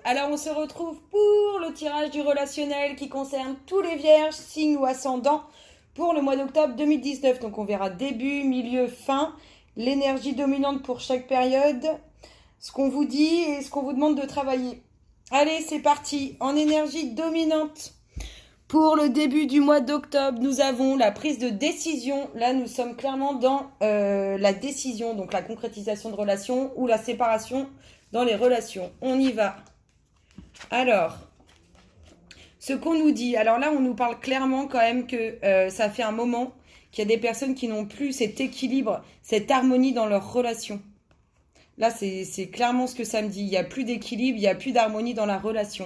Alors on se retrouve pour le tirage du relationnel qui concerne tous les vierges, signes ou ascendants pour le mois d'octobre 2019. Donc on verra début, milieu, fin, l'énergie dominante pour chaque période, ce qu'on vous dit et ce qu'on vous demande de travailler. Allez, c'est parti. En énergie dominante, pour le début du mois d'octobre, nous avons la prise de décision. Là, nous sommes clairement dans la décision, donc la concrétisation de relations ou la séparation dans les relations. On y va. Alors, ce qu'on nous dit, alors là, on nous parle clairement quand même que ça fait un moment qu'il y a des personnes qui n'ont plus cet équilibre, cette harmonie dans leurs relations. Là, c'est clairement ce que ça me dit. Il n'y a plus d'équilibre, il n'y a plus d'harmonie dans la relation.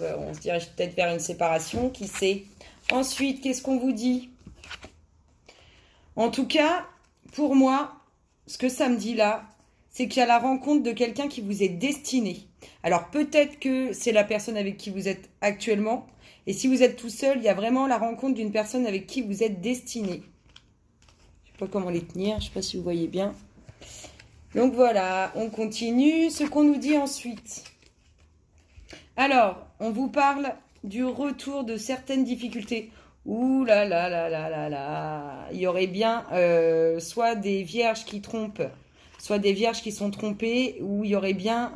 On se dirige peut-être vers une séparation, qui sait. Ensuite, qu'est-ce qu'on vous dit? En tout cas, pour moi, ce que ça me dit là, c'est qu'il y a la rencontre de quelqu'un qui vous est destiné. Alors peut-être que c'est la personne avec qui vous êtes actuellement. Et si vous êtes tout seul, il y a vraiment la rencontre d'une personne avec qui vous êtes destiné. Je ne sais pas comment les tenir, je ne sais pas si vous voyez bien. Donc voilà, on continue. Ce qu'on nous dit ensuite. Alors, on vous parle du retour de certaines difficultés. Ouh là là là là là là. Il y aurait bien soit des vierges qui trompent, soit des vierges qui sont trompées, ou il y aurait bien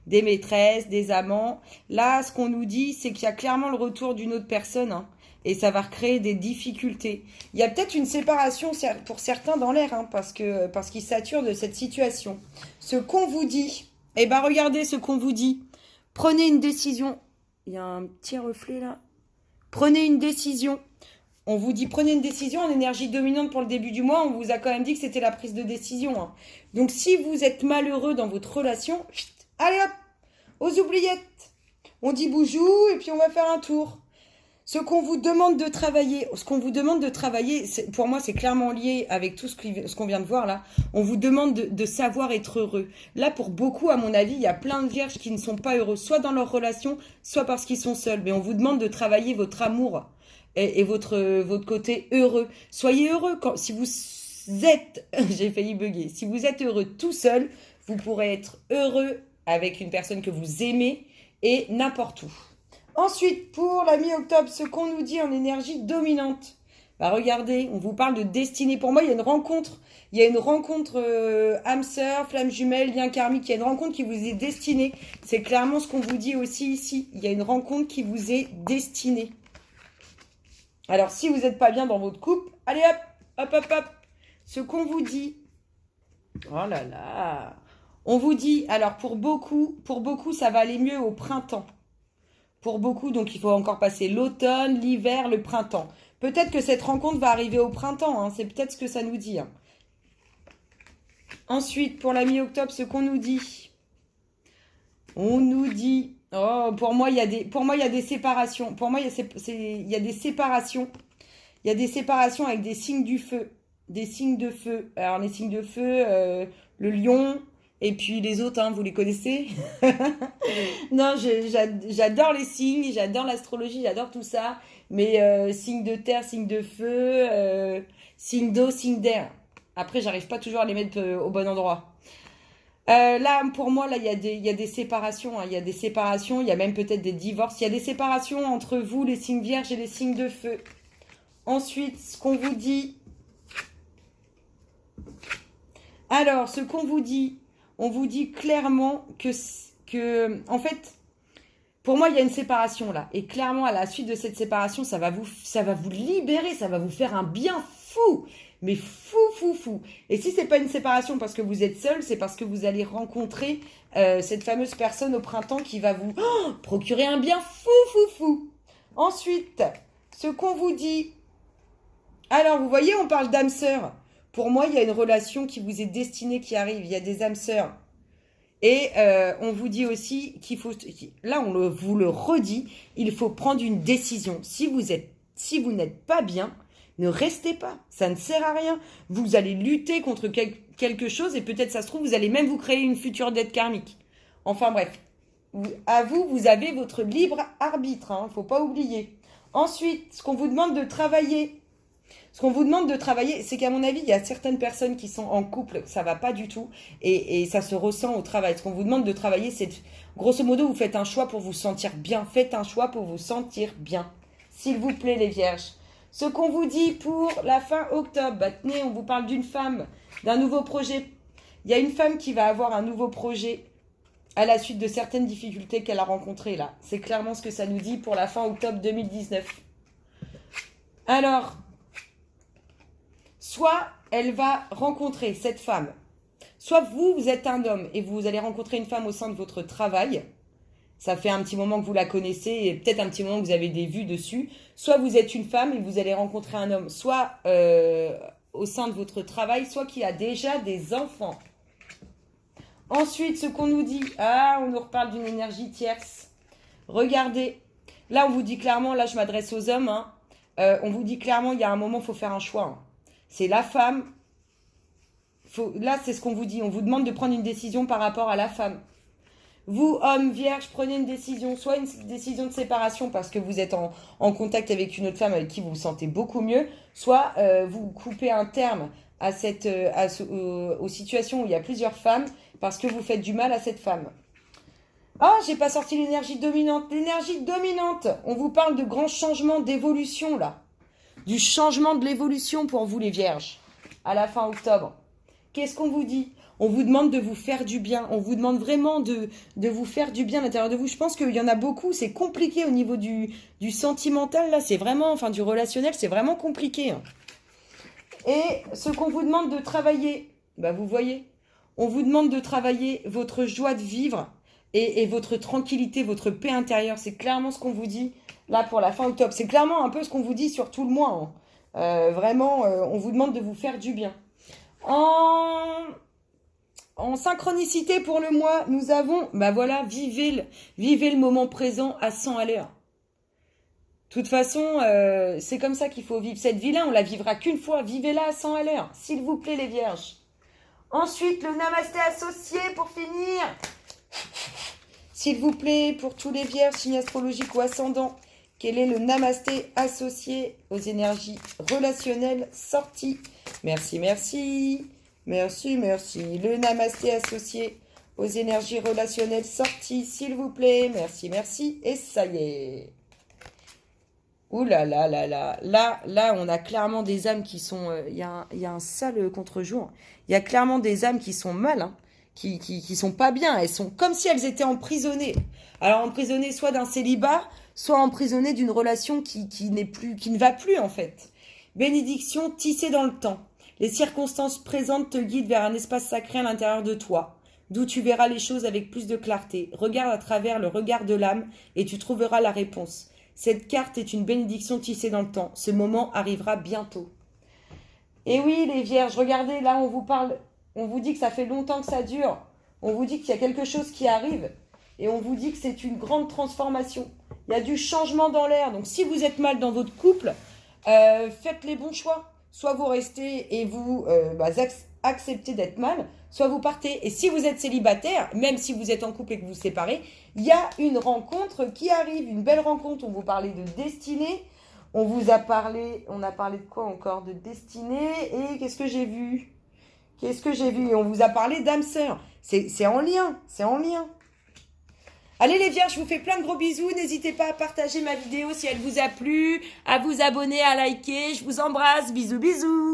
des maîtresses, des amants. Là, ce qu'on nous dit, c'est qu'il y a clairement le retour d'une autre personne, hein, et ça va recréer des difficultés. Il y a peut-être une séparation pour certains dans l'air, hein, parce qu'ils saturent de cette situation. Ce qu'on vous dit, eh ben regardez ce qu'on vous dit. Prenez une décision. Il y a un petit reflet là. Prenez une décision. On vous dit prenez une décision en énergie dominante pour le début du mois. On vous a quand même dit que c'était la prise de décision, hein. Donc si vous êtes malheureux dans votre relation, allez hop, aux oubliettes. On dit boujou et puis on va faire un tour. Ce qu'on vous demande de travailler, pour moi, c'est clairement lié avec tout ce qu'on vient de voir là. On vous demande de savoir être heureux. Là, pour beaucoup, à mon avis, il y a plein de vierges qui ne sont pas heureux, soit dans leur relation, soit parce qu'ils sont seuls. Mais on vous demande de travailler votre amour et votre côté heureux. Soyez heureux si vous êtes, j'ai failli bugger, si vous êtes heureux tout seul, vous pourrez être heureux avec une personne que vous aimez et n'importe où. Ensuite, pour la mi-octobre, ce qu'on nous dit en énergie dominante. Bah regardez, on vous parle de destinée. Pour moi, il y a une rencontre. Il y a une rencontre âme sœur, flamme jumelle, lien karmique. Il y a une rencontre qui vous est destinée. C'est clairement ce qu'on vous dit aussi ici. Il y a une rencontre qui vous est destinée. Alors, si vous n'êtes pas bien dans votre couple, allez hop, hop, hop, hop. Ce qu'on vous dit. Oh là là. On vous dit, alors pour beaucoup, ça va aller mieux au printemps. Pour beaucoup, donc il faut encore passer l'automne, l'hiver, le printemps. Peut-être que cette rencontre va arriver au printemps, hein, c'est peut-être ce que ça nous dit. Hein. Ensuite, pour la mi-octobre, ce qu'on nous dit. On nous dit, oh, pour moi, il y a des séparations. Pour moi, il y a des séparations. Il y a des séparations avec des signes du feu. Des signes de feu. Alors, les signes de feu, le lion. Et puis les autres, hein, vous les connaissez. Non, j'adore les signes, j'adore l'astrologie, j'adore tout ça. Mais signes de terre, signes de feu, signes d'eau, signes d'air. Après, j'arrive pas toujours à les mettre au bon endroit. Là, pour moi, là, il y a des séparations. Hein, il y a des séparations, il y a même peut-être des divorces. Il y a des séparations entre vous, les signes vierges et les signes de feu. Ensuite, ce qu'on vous dit. Alors, ce qu'on vous dit. On vous dit clairement que, en fait, pour moi, il y a une séparation là. Et clairement, à la suite de cette séparation, ça va vous libérer, ça va vous faire un bien fou. Mais fou, fou, fou. Et si c'est pas une séparation parce que vous êtes seul, c'est parce que vous allez rencontrer cette fameuse personne au printemps qui va vous procurer un bien fou, fou, fou. Ensuite, ce qu'on vous dit. Alors, vous voyez, on parle d'âme sœur. Pour moi, il y a une relation qui vous est destinée, qui arrive. Il y a des âmes sœurs. Et on vous dit aussi qu'il faut... Là, vous le redit, il faut prendre une décision. Si vous n'êtes pas bien, ne restez pas. Ça ne sert à rien. Vous allez lutter contre quelque chose et peut-être, ça se trouve, vous allez même vous créer une future dette karmique. Enfin bref, vous avez votre libre arbitre. Hein, faut pas oublier. Ensuite, ce qu'on vous demande de travailler... Ce qu'on vous demande de travailler, c'est qu'à mon avis, il y a certaines personnes qui sont en couple, ça va pas du tout, et ça se ressent au travail. Ce qu'on vous demande de travailler, c'est, grosso modo, vous faites un choix pour vous sentir bien. Faites un choix pour vous sentir bien. S'il vous plaît, les vierges. Ce qu'on vous dit pour la fin octobre, bah, tenez, on vous parle d'une femme, d'un nouveau projet. Il y a une femme qui va avoir un nouveau projet à la suite de certaines difficultés qu'elle a rencontrées là. C'est clairement ce que ça nous dit pour la fin octobre 2019. Alors, soit elle va rencontrer cette femme, soit vous êtes un homme et vous allez rencontrer une femme au sein de votre travail. Ça fait un petit moment que vous la connaissez et peut-être un petit moment que vous avez des vues dessus. Soit vous êtes une femme et vous allez rencontrer un homme, soit au sein de votre travail, soit qui a déjà des enfants. Ensuite, ce qu'on nous dit, on nous reparle d'une énergie tierce. Regardez, là on vous dit clairement, là je m'adresse aux hommes, on vous dit clairement, il y a un moment, il faut faire un choix. C'est la femme, là c'est ce qu'on vous dit, on vous demande de prendre une décision par rapport à la femme. Vous, hommes vierges, prenez une décision, soit une décision de séparation parce que vous êtes en contact avec une autre femme avec qui vous vous sentez beaucoup mieux, soit vous coupez un terme aux situations où il y a plusieurs femmes parce que vous faites du mal à cette femme. Ah, j'ai pas sorti l'énergie dominante. L'énergie dominante, on vous parle de grands changements d'évolution là. Du changement de l'évolution pour vous les vierges, à la fin octobre. Qu'est-ce qu'on vous dit ? On vous demande de vous faire du bien. On vous demande vraiment de vous faire du bien à l'intérieur de vous. Je pense qu'il y en a beaucoup. C'est compliqué au niveau du sentimental. Là, c'est vraiment, enfin du relationnel, c'est vraiment compliqué. Et ce qu'on vous demande de travailler, bah vous voyez, on vous demande de travailler votre joie de vivre et votre tranquillité, votre paix intérieure. C'est clairement ce qu'on vous dit là pour la fin octobre. C'est clairement un peu ce qu'on vous dit sur tout le mois. Vraiment, on vous demande de vous faire du bien. En synchronicité pour le mois, nous avons, bah voilà, vivez le moment présent à 100 à l'heure. De toute façon, c'est comme ça qu'il faut vivre. Cette vie-là, on la vivra qu'une fois. Vivez-la à 100 à l'heure, s'il vous plaît, les vierges. Ensuite, le namasté associé pour finir. S'il vous plaît, pour tous les vierges, signes astrologiques ou ascendants, quel est le namasté associé aux énergies relationnelles sorties? Merci, merci. Merci, merci. Le namasté associé aux énergies relationnelles sorties, s'il vous plaît. Merci, merci. Et ça y est. Ouh là là là là. Là, on a clairement des âmes qui sont... Il y a un sale contre-jour. Il y a clairement des âmes qui sont mal, qui sont pas bien. Elles sont comme si elles étaient emprisonnées. Alors, emprisonnées soit d'un célibat, soit emprisonnées d'une relation qui ne va plus, en fait. Bénédiction tissée dans le temps. Les circonstances présentes te guident vers un espace sacré à l'intérieur de toi, d'où tu verras les choses avec plus de clarté. Regarde à travers le regard de l'âme et tu trouveras la réponse. Cette carte est une bénédiction tissée dans le temps. Ce moment arrivera bientôt. Et oui, les vierges, regardez, là on vous parle, on vous dit que ça fait longtemps que ça dure. On vous dit qu'il y a quelque chose qui arrive et on vous dit que c'est une grande transformation. Il y a du changement dans l'air. Donc si vous êtes mal dans votre couple, faites les bons choix. Soit vous restez et vous acceptez d'être mal, soit vous partez. Et si vous êtes célibataire, même si vous êtes en couple et que vous vous séparez, il y a une rencontre qui arrive, une belle rencontre. On vous parlait de destinée, on a parlé de quoi encore? De destinée, et qu'est-ce que j'ai vu? Et on vous a parlé d'âme sœur. C'est en lien, Allez les vierges, je vous fais plein de gros bisous. N'hésitez pas à partager ma vidéo si elle vous a plu, à vous abonner, à liker. Je vous embrasse. Bisous, bisous.